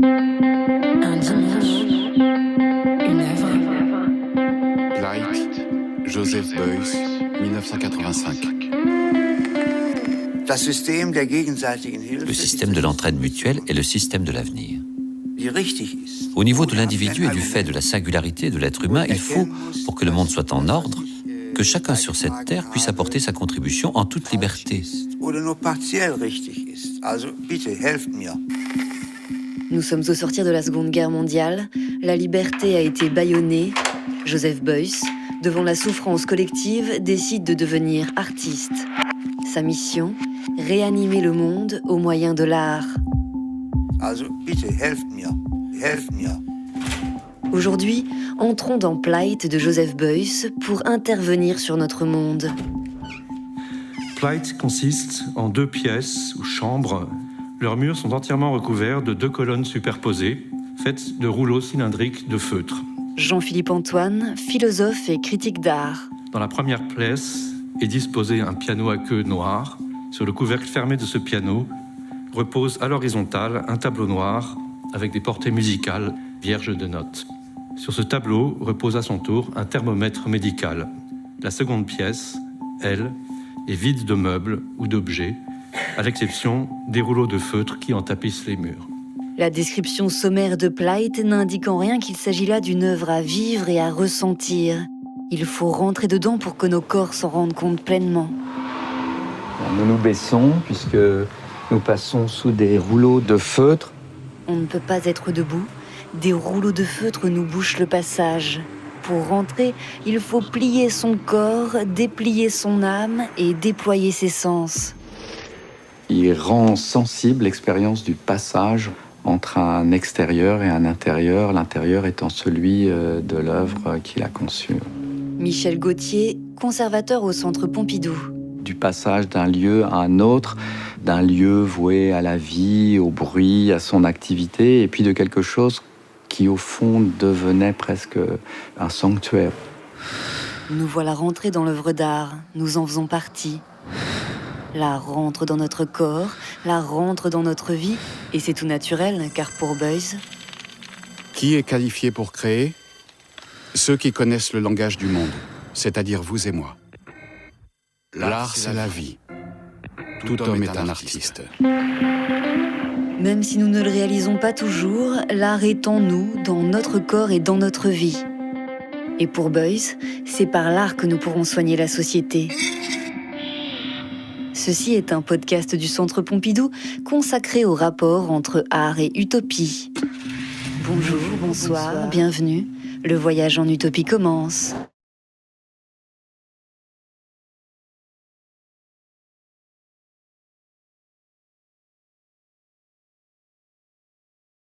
Un dimanche, une œuvre. Pleit, Joseph Beuys, 1985. Le système de l'entraide mutuelle est le système de l'avenir. Au niveau de l'individu et du fait de la singularité de l'être humain, il faut, pour que le monde soit en ordre, que chacun sur cette terre puisse apporter sa contribution en toute liberté. Nous sommes au sortir de la Seconde Guerre mondiale. La liberté a été bâillonnée. Joseph Beuys, devant la souffrance collective, décide de devenir artiste. Sa mission, réanimer le monde au moyen de l'art. Aujourd'hui, entrons dans Pleit de Joseph Beuys pour intervenir sur notre monde. Pleit consiste en 2 pièces ou chambres. Leurs murs sont entièrement recouverts de 2 colonnes superposées, faites de rouleaux cylindriques de feutre. Jean-Philippe Antoine, philosophe et critique d'art. Dans la première pièce est disposé un piano à queue noire. Sur le couvercle fermé de ce piano repose à l'horizontale un tableau noir avec des portées musicales vierges de notes. Sur ce tableau repose à son tour un thermomètre médical. La seconde pièce, elle, est vide de meubles ou d'objets, à l'exception des rouleaux de feutre qui en tapissent les murs. La description sommaire de Pleit n'indique en rien qu'il s'agit là d'une œuvre à vivre et à ressentir. Il faut rentrer dedans pour que nos corps s'en rendent compte pleinement. Nous nous baissons puisque nous passons sous des rouleaux de feutre. On ne peut pas être debout. Des rouleaux de feutre nous bouchent le passage. Pour rentrer, il faut plier son corps, déplier son âme et déployer ses sens. Il rend sensible l'expérience du passage entre un extérieur et un intérieur, l'intérieur étant celui de l'œuvre qu'il a conçue. Michel Gauthier, conservateur au Centre Pompidou. Du passage d'un lieu à un autre, d'un lieu voué à la vie, au bruit, à son activité, et puis de quelque chose qui, au fond, devenait presque un sanctuaire. Nous voilà rentrés dans l'œuvre d'art. Nous en faisons partie. L'art rentre dans notre corps, l'art rentre dans notre vie, et c'est tout naturel, car pour Beuys... Qui est qualifié pour créer ? Ceux qui connaissent le langage du monde, c'est-à-dire vous et moi. L'art, c'est la vie. Tout homme est un artiste. Même si nous ne le réalisons pas toujours, l'art est en nous, dans notre corps et dans notre vie. Et pour Beuys, c'est par l'art que nous pourrons soigner la société. Ceci est un podcast du Centre Pompidou consacré au rapport entre art et utopie. Bonjour, bonsoir, bienvenue. Le voyage en utopie commence.